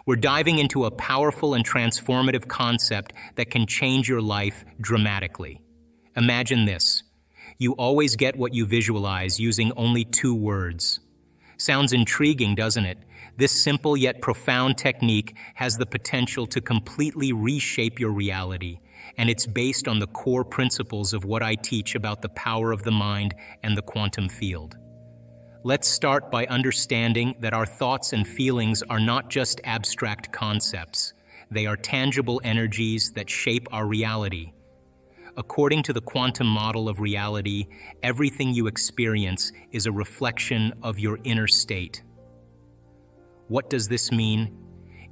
We're diving into a powerful and transformative concept that can change your life dramatically. Imagine this. You always get what you visualize using only 2 words. Sounds intriguing, doesn't it? This simple yet profound technique has the potential to completely reshape your reality, and it's based on the core principles of what I teach about the power of the mind and the quantum field. Let's start by understanding that our thoughts and feelings are not just abstract concepts. They are tangible energies that shape our reality. According to the quantum model of reality, everything you experience is a reflection of your inner state. What does this mean?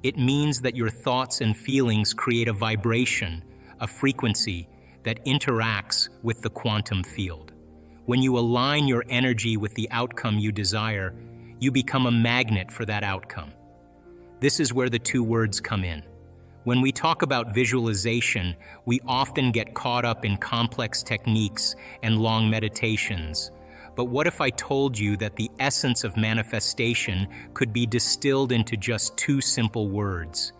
It means that your thoughts and feelings create a vibration, a frequency that interacts with the quantum field. When you align your energy with the outcome you desire, you become a magnet for that outcome. This is where the 2 words come in. When we talk about visualization, we often get caught up in complex techniques and long meditations. But what if I told you that the essence of manifestation could be distilled into just 2 simple words?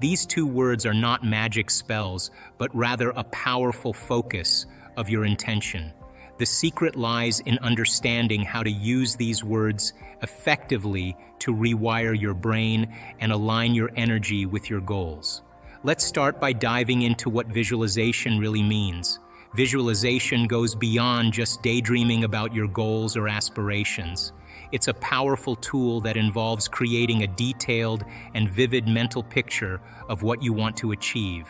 These 2 words are not magic spells, but rather a powerful focus of your intention. The secret lies in understanding how to use these words effectively to rewire your brain and align your energy with your goals. Let's start by diving into what visualization really means. Visualization goes beyond just daydreaming about your goals or aspirations. It's a powerful tool that involves creating a detailed and vivid mental picture of what you want to achieve.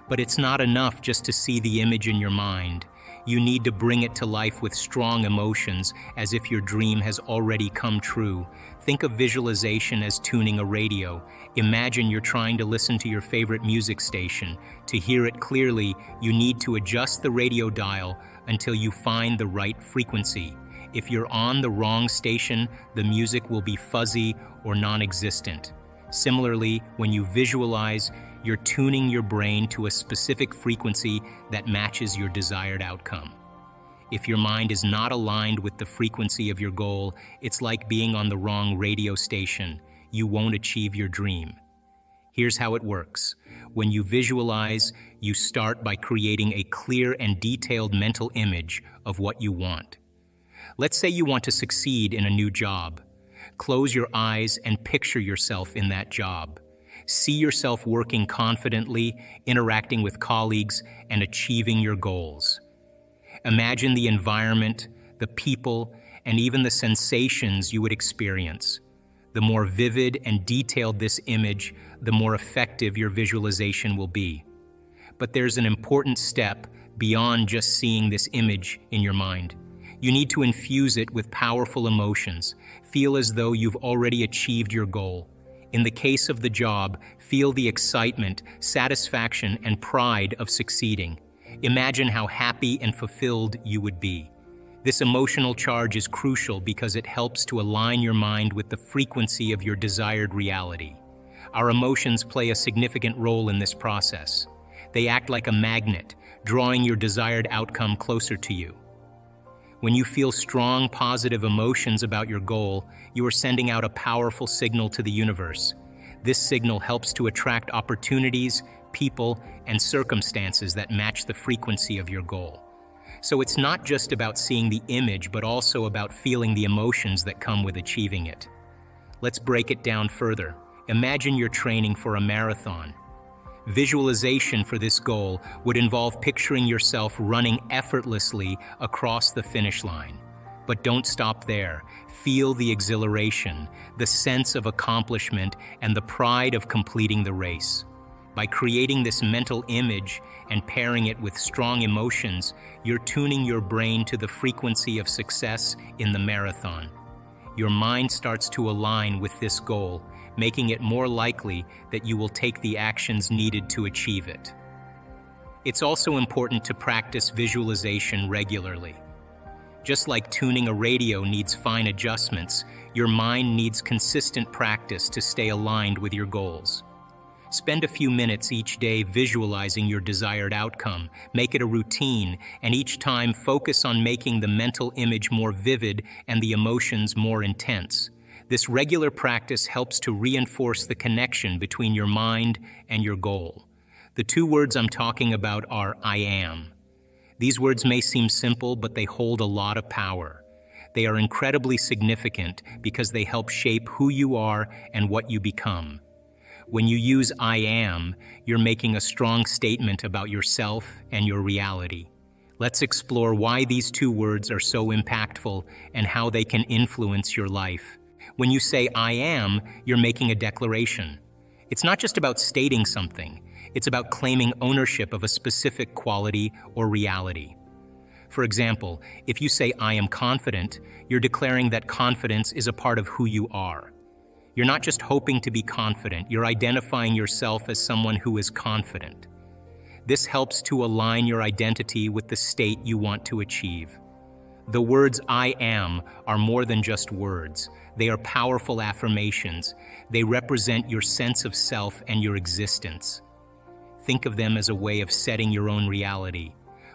But it's not enough just to see the image in your mind. You need to bring it to life with strong emotions, as if your dream has already come true. Think of visualization as tuning a radio. Imagine you're trying to listen to your favorite music station. To hear it clearly, you need to adjust the radio dial until you find the right frequency. If you're on the wrong station, the music will be fuzzy or non-existent. Similarly, when you visualize, you're tuning your brain to a specific frequency that matches your desired outcome. If your mind is not aligned with the frequency of your goal, it's like being on the wrong radio station. You won't achieve your dream. Here's how it works. When you visualize, you start by creating a clear and detailed mental image of what you want. Let's say you want to succeed in a new job. Close your eyes and picture yourself in that job. See yourself working confidently, interacting with colleagues, and achieving your goals. Imagine the environment, the people, and even the sensations you would experience. The more vivid and detailed this image, the more effective your visualization will be. But there's an important step beyond just seeing this image in your mind. You need to infuse it with powerful emotions. Feel as though you've already achieved your goal. In the case of the job, feel the excitement, satisfaction, and pride of succeeding. Imagine how happy and fulfilled you would be. This emotional charge is crucial because it helps to align your mind with the frequency of your desired reality. Our emotions play a significant role in this process. They act like a magnet, drawing your desired outcome closer to you. When you feel strong, positive emotions about your goal, you are sending out a powerful signal to the universe. This signal helps to attract opportunities, people, and circumstances that match the frequency of your goal. So it's not just about seeing the image, but also about feeling the emotions that come with achieving it. Let's break it down further. Imagine you're training for a marathon. Visualization for this goal would involve picturing yourself running effortlessly across the finish line. But don't stop there. Feel the exhilaration, the sense of accomplishment, and the pride of completing the race. By creating this mental image and pairing it with strong emotions, you're tuning your brain to the frequency of success in the marathon. Your mind starts to align with this goal, making it more likely that you will take the actions needed to achieve it. It's also important to practice visualization regularly. Just like tuning a radio needs fine adjustments, your mind needs consistent practice to stay aligned with your goals. Spend a few minutes each day visualizing your desired outcome. Make it a routine, and each time focus on making the mental image more vivid and the emotions more intense. This regular practice helps to reinforce the connection between your mind and your goal. The two words I'm talking about are I am. These words may seem simple, but they hold a lot of power. They are incredibly significant because they help shape who you are and what you become. When you use I am, you're making a strong statement about yourself and your reality. Let's explore why these two words are so impactful and how they can influence your life. When you say I am, you're making a declaration. It's not just about stating something. It's about claiming ownership of a specific quality or reality. For example, if you say I am confident, you're declaring that confidence is a part of who you are. You're not just hoping to be confident, you're identifying yourself as someone who is confident. This helps to align your identity with the state you want to achieve. The words I am are more than just words. They are powerful affirmations. They represent your sense of self and your existence. Think of them as a way of setting your own reality.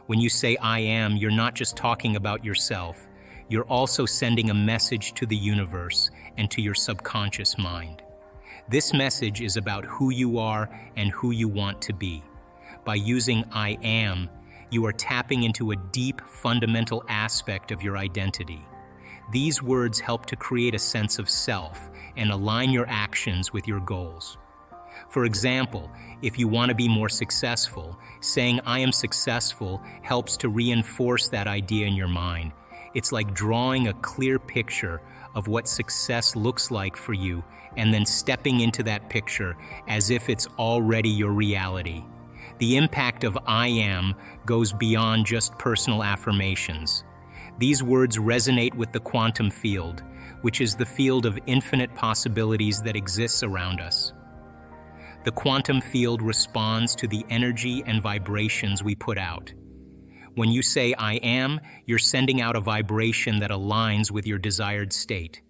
When you say I am, you're not just talking about yourself. You're also sending a message to the universe and to your subconscious mind. This message is about who you are and who you want to be. By using I am, you are tapping into a deep, fundamental aspect of your identity. These words help to create a sense of self and align your actions with your goals. For example, if you want to be more successful, saying I am successful helps to reinforce that idea in your mind. It's like drawing a clear picture of what success looks like for you and then stepping into that picture as if it's already your reality. The impact of I am goes beyond just personal affirmations. These words resonate with the quantum field, which is the field of infinite possibilities that exists around us. The quantum field responds to the energy and vibrations we put out. When you say I am, you're sending out a vibration that aligns with your desired state.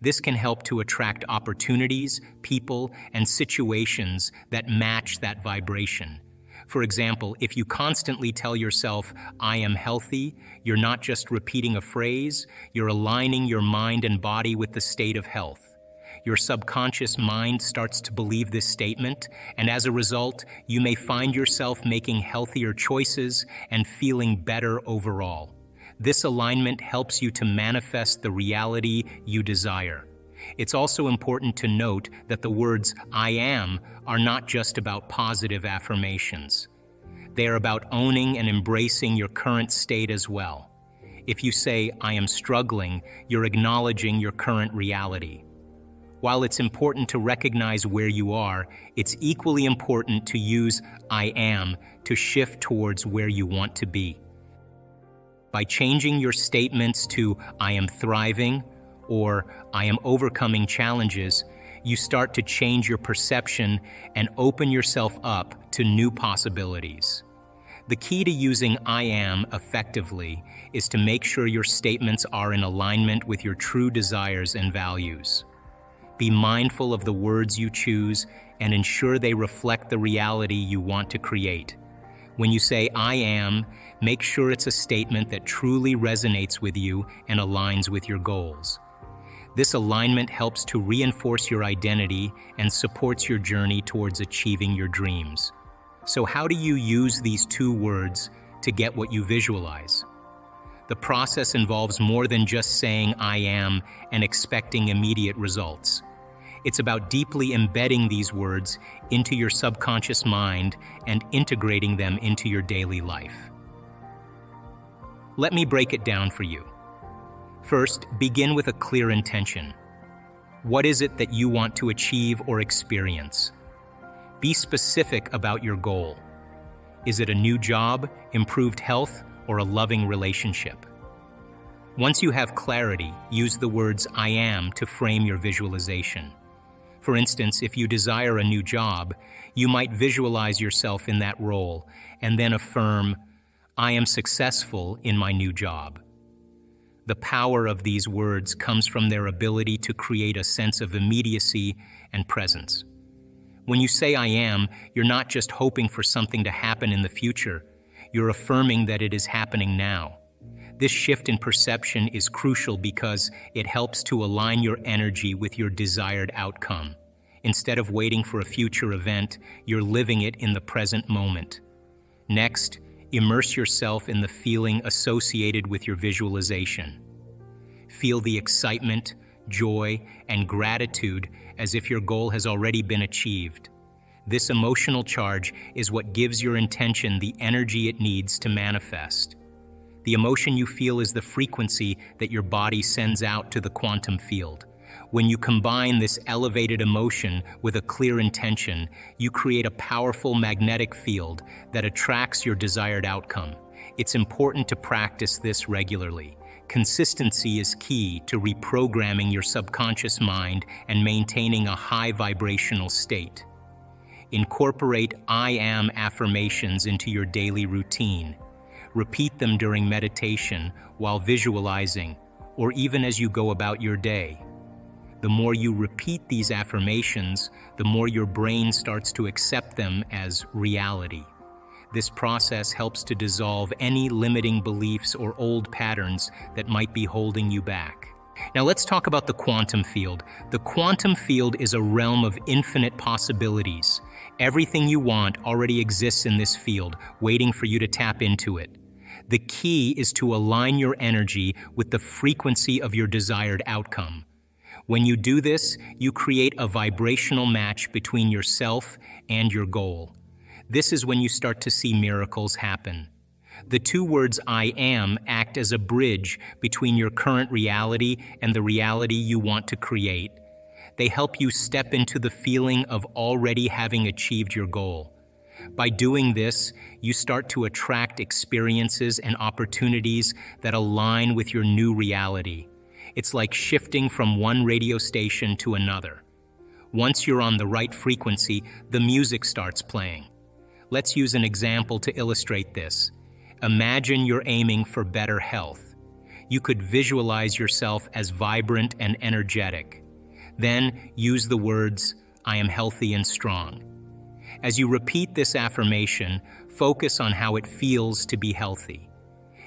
This can help to attract opportunities, people, and situations that match that vibration. For example, if you constantly tell yourself, I am healthy, you're not just repeating a phrase, you're aligning your mind and body with the state of health. Your subconscious mind starts to believe this statement, and as a result, you may find yourself making healthier choices and feeling better overall. This alignment helps you to manifest the reality you desire. It's also important to note that the words I am are not just about positive affirmations. They are about owning and embracing your current state as well. If you say, I am struggling, you're acknowledging your current reality. While it's important to recognize where you are, it's equally important to use I am to shift towards where you want to be. By changing your statements to I am thriving or I am overcoming challenges, you start to change your perception and open yourself up to new possibilities. The key to using I am effectively is to make sure your statements are in alignment with your true desires and values. Be mindful of the words you choose and ensure they reflect the reality you want to create. When you say I am, make sure it's a statement that truly resonates with you and aligns with your goals. This alignment helps to reinforce your identity and supports your journey towards achieving your dreams. So how do you use these two words to get what you visualize? The process involves more than just saying I am and expecting immediate results. It's about deeply embedding these words into your subconscious mind and integrating them into your daily life. Let me break it down for you. First, begin with a clear intention. What is it that you want to achieve or experience? Be specific about your goal. Is it a new job, improved health, or a loving relationship? Once you have clarity, use the words I am to frame your visualization. For instance, if you desire a new job, you might visualize yourself in that role and then affirm, I am successful in my new job. The power of these words comes from their ability to create a sense of immediacy and presence. When you say I am, you're not just hoping for something to happen in the future, you're affirming that it is happening now. This shift in perception is crucial because it helps to align your energy with your desired outcome. Instead of waiting for a future event, you're living it in the present moment. Next, immerse yourself in the feeling associated with your visualization. Feel the excitement, joy, and gratitude as if your goal has already been achieved. This emotional charge is what gives your intention the energy it needs to manifest. The emotion you feel is the frequency that your body sends out to the quantum field. When you combine this elevated emotion with a clear intention, you create a powerful magnetic field that attracts your desired outcome. It's important to practice this regularly. Consistency is key to reprogramming your subconscious mind and maintaining a high vibrational state. Incorporate I am affirmations into your daily routine. Repeat them during meditation, while visualizing, or even as you go about your day. The more you repeat these affirmations, the more your brain starts to accept them as reality. This process helps to dissolve any limiting beliefs or old patterns that might be holding you back. Now let's talk about the quantum field. The quantum field is a realm of infinite possibilities. Everything you want already exists in this field, waiting for you to tap into it. The key is to align your energy with the frequency of your desired outcome. When you do this, you create a vibrational match between yourself and your goal. This is when you start to see miracles happen. The two words I am act as a bridge between your current reality and the reality you want to create. They help you step into the feeling of already having achieved your goal. By doing this, you start to attract experiences and opportunities that align with your new reality. It's like shifting from one radio station to another. Once you're on the right frequency, the music starts playing. Let's use an example to illustrate this. Imagine you're aiming for better health. You could visualize yourself as vibrant and energetic. Then use the words, I am healthy and strong. As you repeat this affirmation, focus on how it feels to be healthy.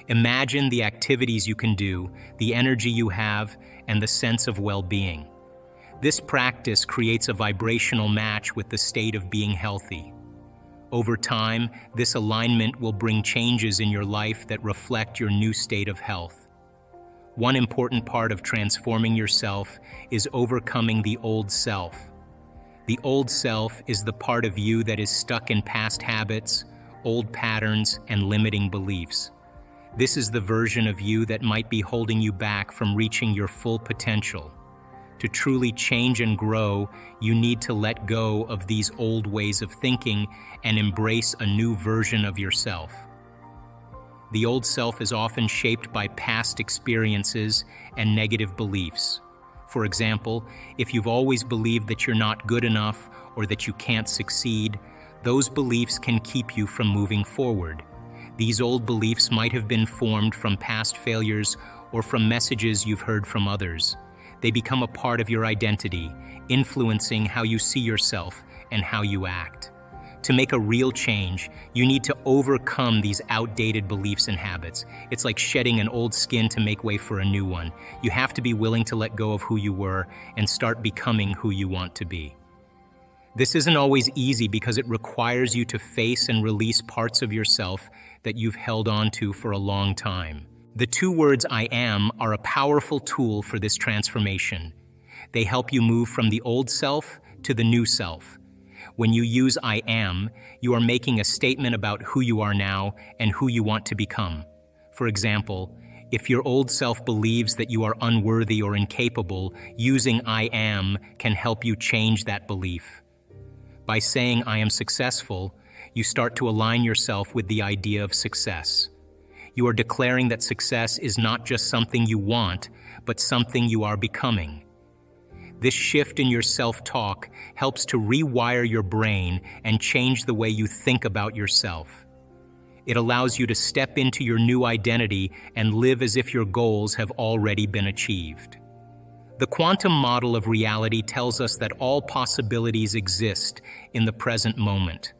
Imagine the activities you can do, the energy you have, and the sense of well-being. This practice creates a vibrational match with the state of being healthy. Over time, this alignment will bring changes in your life that reflect your new state of health. One important part of transforming yourself is overcoming the old self. The old self is the part of you that is stuck in past habits, old patterns, and limiting beliefs. This is the version of you that might be holding you back from reaching your full potential. To truly change and grow, you need to let go of these old ways of thinking and embrace a new version of yourself. The old self is often shaped by past experiences and negative beliefs. For example, if you've always believed that you're not good enough or that you can't succeed, those beliefs can keep you from moving forward. These old beliefs might have been formed from past failures or from messages you've heard from others. They become a part of your identity, influencing how you see yourself and how you act. To make a real change, you need to overcome these outdated beliefs and habits. It's like shedding an old skin to make way for a new one. You have to be willing to let go of who you were and start becoming who you want to be. This isn't always easy because it requires you to face and release parts of yourself that you've held on to for a long time. The two words I am are a powerful tool for this transformation. They help you move from the old self to the new self. When you use I am, you are making a statement about who you are now and who you want to become. For example, if your old self believes that you are unworthy or incapable, using I am can help you change that belief. By saying I am successful, you start to align yourself with the idea of success. You are declaring that success is not just something you want, but something you are becoming. This shift in your self-talk helps to rewire your brain and change the way you think about yourself. It allows you to step into your new identity and live as if your goals have already been achieved. The quantum model of reality tells us that all possibilities exist in the present moment.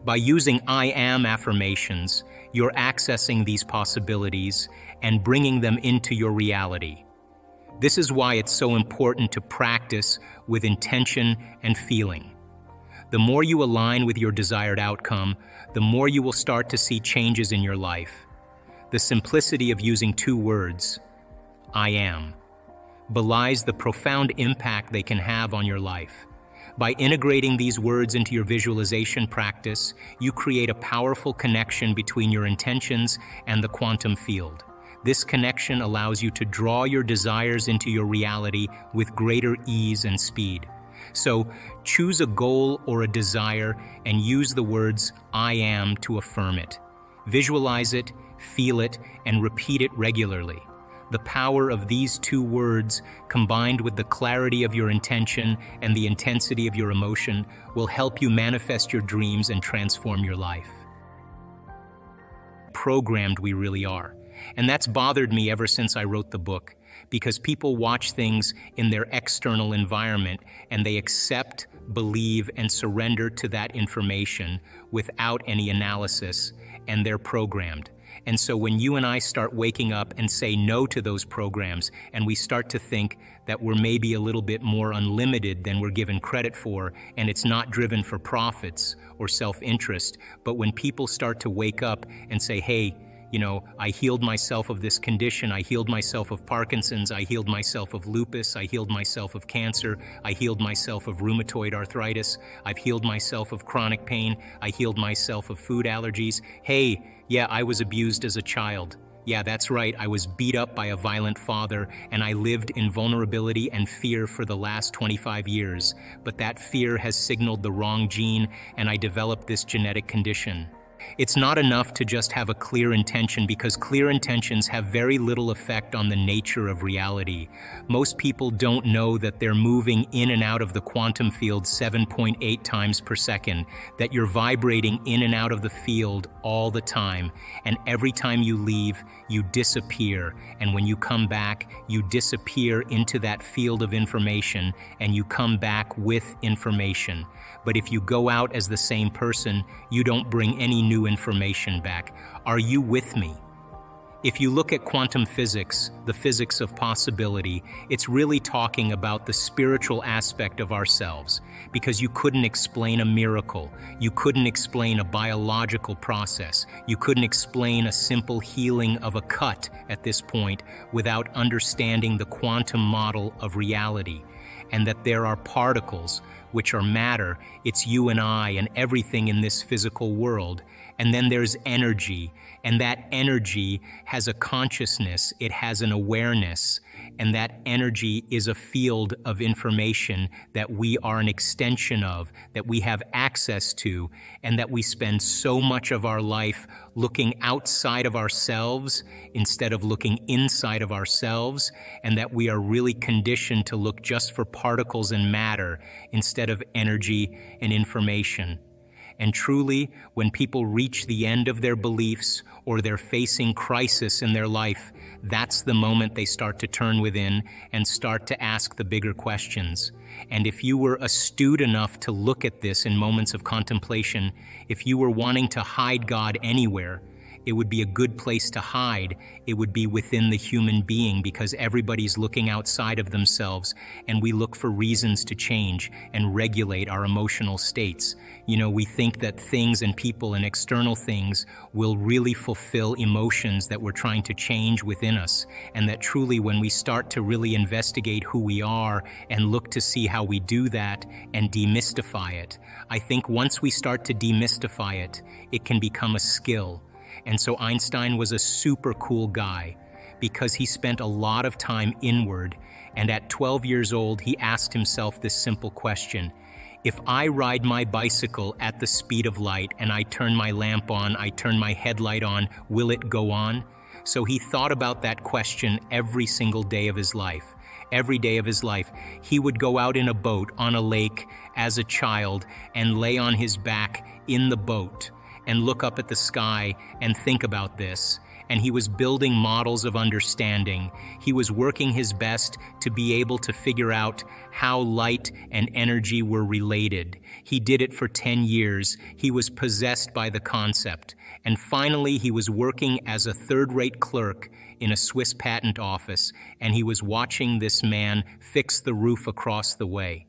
By using I am affirmations, You're accessing these possibilities and bringing them into your reality. This is why it's so important to practice with intention and feeling. The more you align with your desired outcome, the more you will start to see changes in your life. The simplicity of using 2 words, I am, belies the profound impact they can have on your life. By integrating these words into your visualization practice, you create a powerful connection between your intentions and the quantum field. This connection allows you to draw your desires into your reality with greater ease and speed. So, choose a goal or a desire and use the words I am to affirm it. Visualize it, feel it, and repeat it regularly. The power of these 2 words, combined with the clarity of your intention and the intensity of your emotion, will help you manifest your dreams and transform your life. Programmed we really are. And that's bothered me ever since I wrote the book, because people watch things in their external environment and they accept, believe, and surrender to that information without any analysis, and they're programmed. And so when you and I start waking up and say no to those programs, and we start to think that we're maybe a little bit more unlimited than we're given credit for, and it's not driven for profits or self-interest, but when people start to wake up and say, hey, I healed myself of this condition, I healed myself of Parkinson's, I healed myself of lupus, I healed myself of cancer, I healed myself of rheumatoid arthritis, I've healed myself of chronic pain, I healed myself of food allergies. Hey, yeah, I was abused as a child. Yeah, that's right, I was beat up by a violent father, and I lived in vulnerability and fear for the last 25 years. But that fear has signaled the wrong gene, and I developed this genetic condition. It's not enough to just have a clear intention, because clear intentions have very little effect on the nature of reality. Most people don't know that they're moving in and out of the quantum field 7.8 times per second, that you're vibrating in and out of the field all the time, and every time you leave, you disappear, and when you come back, you disappear into that field of information, and you come back with information. But if you go out as the same person, you don't bring any new information back. Are you with me? If you look at quantum physics, the physics of possibility, it's really talking about the spiritual aspect of ourselves, because you couldn't explain a miracle, you couldn't explain a biological process, you couldn't explain a simple healing of a cut at this point without understanding the quantum model of reality, and that there are particles, which are matter, it's you and I and everything in this physical world. And then there's energy, and that energy has a consciousness, it has an awareness, and that energy is a field of information that we are an extension of, that we have access to, and that we spend so much of our life looking outside of ourselves instead of looking inside of ourselves, and that we are really conditioned to look just for particles and matter instead of energy and information. And truly, when people reach the end of their beliefs or they're facing crisis in their life, that's the moment they start to turn within and start to ask the bigger questions. And if you were astute enough to look at this in moments of contemplation, if you were wanting to hide God anywhere, it would be a good place to hide. It would be within the human being, because everybody's looking outside of themselves, and we look for reasons to change and regulate our emotional states. We think that things and people and external things will really fulfill emotions that we're trying to change within us, and that truly when we start to really investigate who we are and look to see how we do that and demystify it, I think once we start to demystify it, it can become a skill. And so Einstein was a super cool guy because he spent a lot of time inward, and at 12 years old, he asked himself this simple question: if I ride my bicycle at the speed of light and I turn my lamp on, I turn my headlight on, will it go on? So he thought about that question every single day of his life. Every day of his life, he would go out in a boat on a lake as a child and lay on his back in the boat and look up at the sky and think about this. and he was building models of understanding. He was working his best to be able to figure out how light and energy were related. He did it for 10 years. He was possessed by the concept. And finally, he was working as a third-rate clerk in a Swiss patent office, and he was watching this man fix the roof across the way.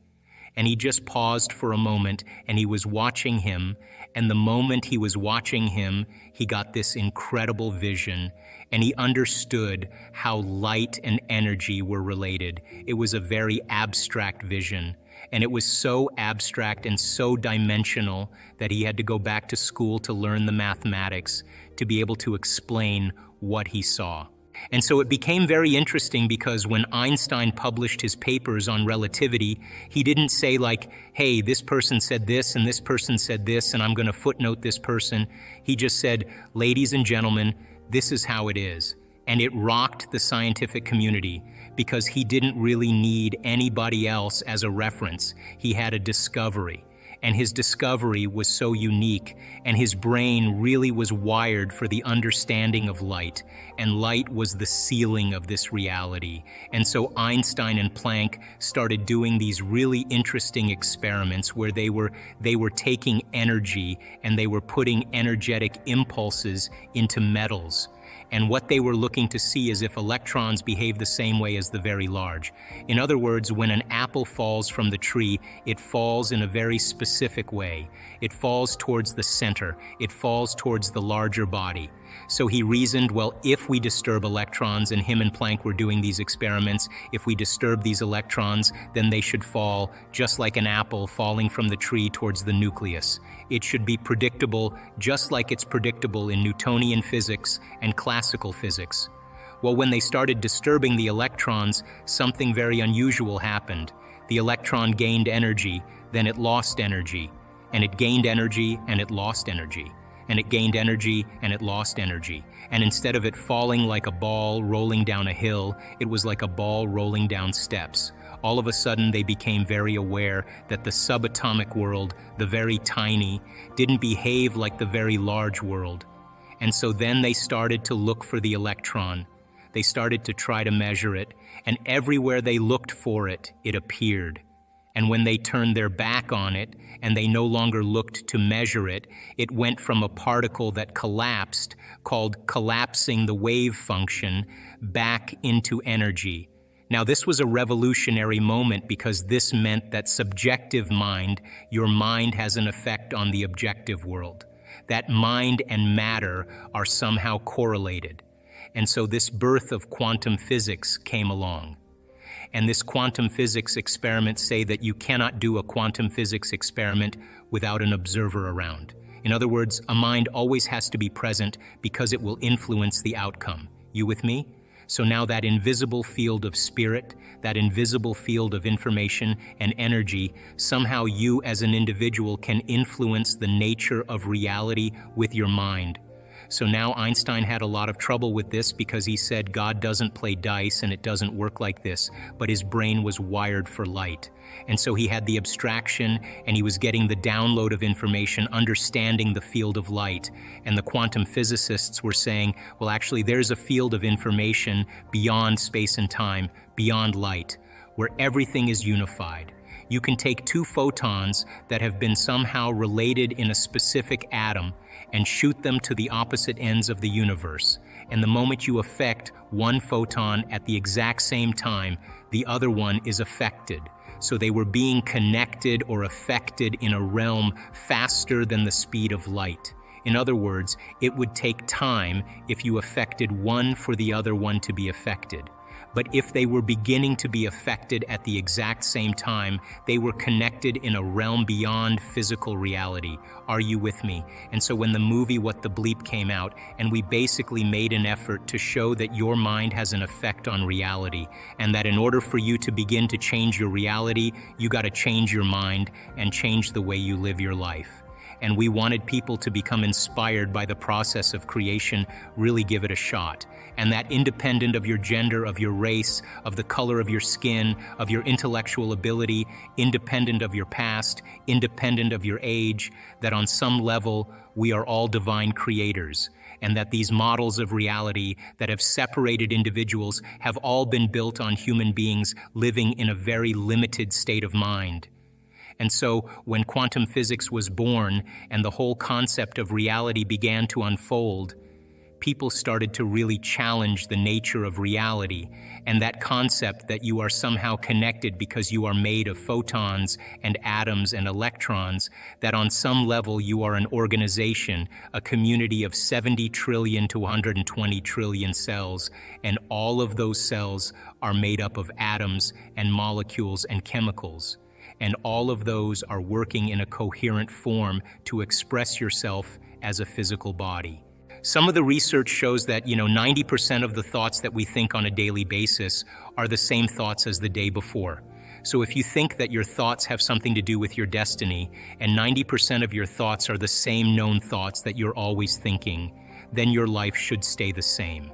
And he just paused for a moment, and he was watching him, and the moment he was watching him, he got this incredible vision, and he understood how light and energy were related. It was a very abstract vision, and it was so abstract and so dimensional that he had to go back to school to learn the mathematics to be able to explain what he saw. And so it became very interesting because when Einstein published his papers on relativity, he didn't say like, hey, this person said this and this person said this, and I'm going to footnote this person. He just said, ladies and gentlemen, this is how it is. And it rocked the scientific community because he didn't really need anybody else as a reference. He had a discovery. And his discovery was so unique, and his brain really was wired for the understanding of light, and light was the ceiling of this reality. And so Einstein and Planck started doing these really interesting experiments where they were taking energy and they were putting energetic impulses into metals. And what they were looking to see is if electrons behave the same way as the very large. In other words, when an apple falls from the tree, it falls in a very specific way. It falls towards the center. It falls towards the larger body. So he reasoned, well, if we disturb electrons, and him and Planck were doing these experiments, if we disturb these electrons, then they should fall just like an apple falling from the tree towards the nucleus. It should be predictable, just like it's predictable in Newtonian physics and classical physics. Well, when they started disturbing the electrons, something very unusual happened. The electron gained energy, then it lost energy, and it gained energy, and it lost energy. And it gained energy, and it lost energy. And instead of it falling like a ball rolling down a hill, it was like a ball rolling down steps. All of a sudden, they became very aware that the subatomic world, the very tiny, didn't behave like the very large world. And so then they started to look for the electron. They started to try to measure it, and everywhere they looked for it, it appeared. And when they turned their back on it, and they no longer looked to measure it, it went from a particle that collapsed, called collapsing the wave function, back into energy. Now, this was a revolutionary moment because this meant that subjective mind, your mind has an effect on the objective world. That mind and matter are somehow correlated. And so this birth of quantum physics came along. And this quantum physics experiments say that you cannot do a quantum physics experiment without an observer around. In other words, a mind always has to be present because it will influence the outcome. You with me? So now that invisible field of spirit, that invisible field of information and energy, somehow you as an individual can influence the nature of reality with your mind. So now Einstein had a lot of trouble with this because he said God doesn't play dice and it doesn't work like this, but his brain was wired for light. And so he had the abstraction and he was getting the download of information, understanding the field of light. And the quantum physicists were saying, well, actually, there's a field of information beyond space and time, beyond light, where everything is unified. You can take two photons that have been somehow related in a specific atom and shoot them to the opposite ends of the universe. And the moment you affect one photon at the exact same time, the other one is affected. So they were being connected or affected in a realm faster than the speed of light. In other words, it would take time if you affected one for the other one to be affected. But if they were beginning to be affected at the exact same time, they were connected in a realm beyond physical reality. Are you with me? And so when the movie What the Bleep came out, and we basically made an effort to show that your mind has an effect on reality, and that in order for you to begin to change your reality, you got to change your mind and change the way you live your life. And we wanted people to become inspired by the process of creation, really give it a shot. And that independent of your gender, of your race, of the color of your skin, of your intellectual ability, independent of your past, independent of your age, that on some level, we are all divine creators. and that these models of reality that have separated individuals have all been built on human beings living in a very limited state of mind. And so when quantum physics was born and the whole concept of reality began to unfold, people started to really challenge the nature of reality and that concept that you are somehow connected because you are made of photons and atoms and electrons, that on some level you are an organization, a community of 70 trillion to 120 trillion cells, and all of those cells are made up of atoms and molecules and chemicals. And all of those are working in a coherent form to express yourself as a physical body. Some of the research shows that, 90% of the thoughts that we think on a daily basis are the same thoughts as the day before. So if you think that your thoughts have something to do with your destiny, and 90% of your thoughts are the same known thoughts that you're always thinking, then your life should stay the same.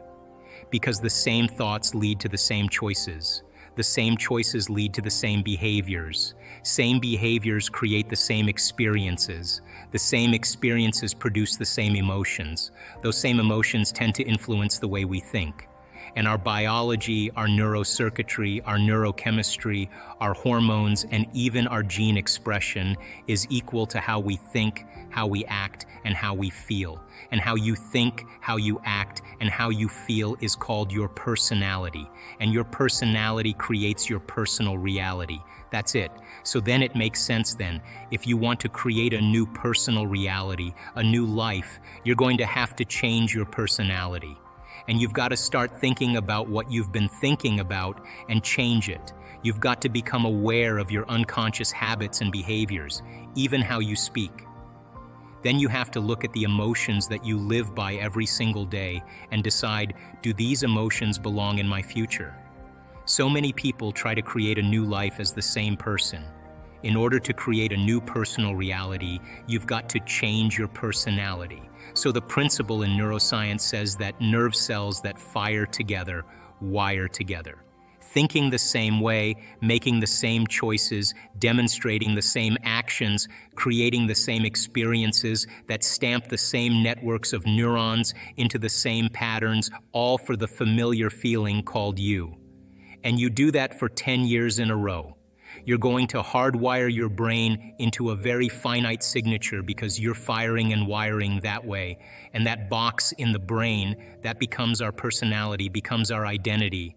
Because the same thoughts lead to the same choices. The same choices lead to the same behaviors. Same behaviors create the same experiences. The same experiences produce the same emotions. Those same emotions tend to influence the way we think. And our biology, our neurocircuitry, our neurochemistry, our hormones, and even our gene expression is equal to how we think, how we act, and how we feel. And how you think, how you act, and how you feel is called your personality. And your personality creates your personal reality. That's it. So then it makes sense then. If you want to create a new personal reality, a new life, you're going to have to change your personality. And you've got to start thinking about what you've been thinking about and change it. You've got to become aware of your unconscious habits and behaviors, even how you speak. Then you have to look at the emotions that you live by every single day and decide, do these emotions belong in my future? So many people try to create a new life as the same person. In order to create a new personal reality, you've got to change your personality. So the principle in neuroscience says that nerve cells that fire together wire together. Thinking the same way, making the same choices, demonstrating the same actions, creating the same experiences that stamp the same networks of neurons into the same patterns, all for the familiar feeling called you. And you do that for 10 years in a row. You're going to hardwire your brain into a very finite signature because you're firing and wiring that way. And that box in the brain, that becomes our personality, becomes our identity.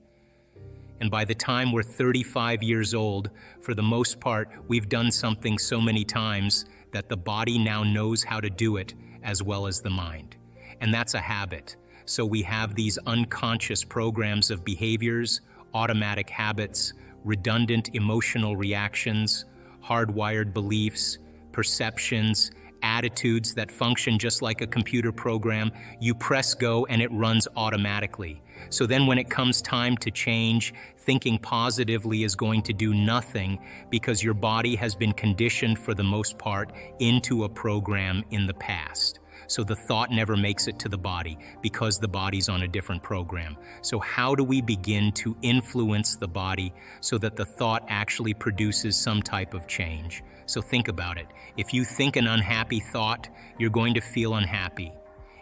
And by the time we're 35 years old, for the most part, we've done something so many times that the body now knows how to do it as well as the mind. And that's a habit. So we have these unconscious programs of behaviors, automatic habits, redundant emotional reactions, hardwired beliefs, perceptions, attitudes that function just like a computer program. You press go and it runs automatically. So then when it comes time to change, thinking positively is going to do nothing because your body has been conditioned for the most part into a program in the past. So the thought never makes it to the body because the body's on a different program. So how do we begin to influence the body so that the thought actually produces some type of change? So think about it. If you think an unhappy thought, you're going to feel unhappy.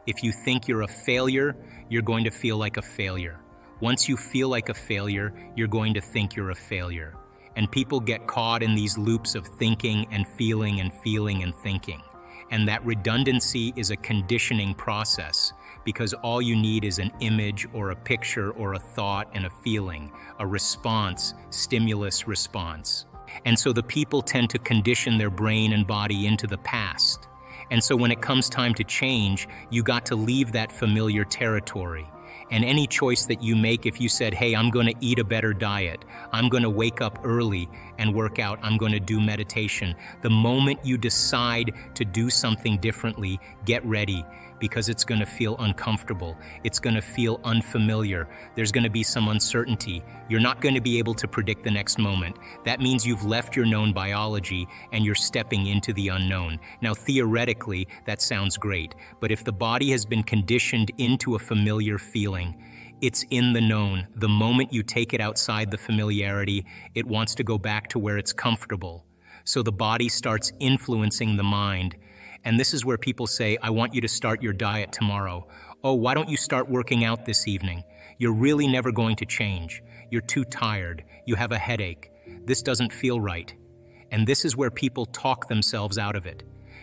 If you think you're a failure, you're going to feel like a failure. Once you feel like a failure, you're going to think you're a failure. And people get caught in these loops of thinking and feeling and feeling and thinking. And that redundancy is a conditioning process because all you need is an image or a picture or a thought and a feeling, a response, stimulus response. And so the people tend to condition their brain and body into the past. And so when it comes time to change, you got to leave that familiar territory. And any choice that you make, if you said, hey, I'm going to eat a better diet, I'm going to wake up early and work out, I'm going to do meditation, the moment you decide to do something differently, get ready because it's going to feel uncomfortable. It's going to feel unfamiliar. There's going to be some uncertainty. You're not going to be able to predict the next moment. That means you've left your known biology and you're stepping into the unknown. Now, theoretically, that sounds great, but if the body has been conditioned into a familiar feeling, it's in the known. The moment you take it outside the familiarity, it wants to go back to where it's comfortable. So the body starts influencing the mind. And this is where people say, I want you to start your diet tomorrow. Oh, why don't you start working out this evening? You're really never going to change. You're too tired. You have a headache. This doesn't feel right. And this is where people talk themselves out of it.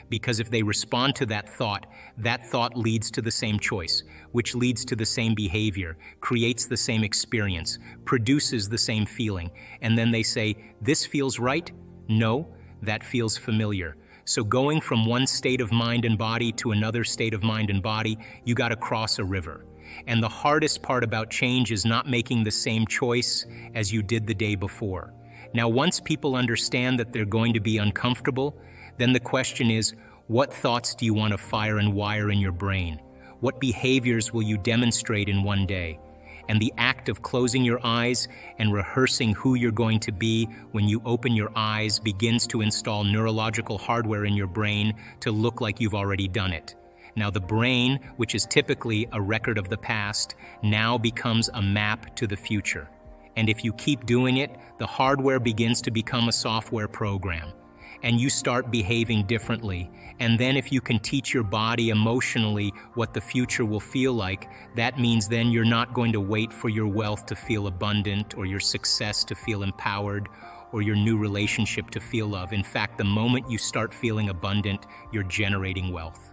Because if they respond to that thought leads to the same choice, which leads to the same behavior, creates the same experience, produces the same feeling. And then they say, this feels right? No, that feels familiar. So going from one state of mind and body to another state of mind and body, you got to cross a river. And the hardest part about change is not making the same choice as you did the day before. Now, once people understand that they're going to be uncomfortable, then the question is, what thoughts do you want to fire and wire in your brain? What behaviors will you demonstrate in one day? And the act of closing your eyes and rehearsing who you're going to be when you open your eyes begins to install neurological hardware in your brain to look like you've already done it. Now the brain, which is typically a record of the past, now becomes a map to the future. And if you keep doing it, the hardware begins to become a software program. And you start behaving differently. And then if you can teach your body emotionally what the future will feel like, that means then you're not going to wait for your wealth to feel abundant or your success to feel empowered or your new relationship to feel love. In fact, the moment you start feeling abundant, you're generating wealth.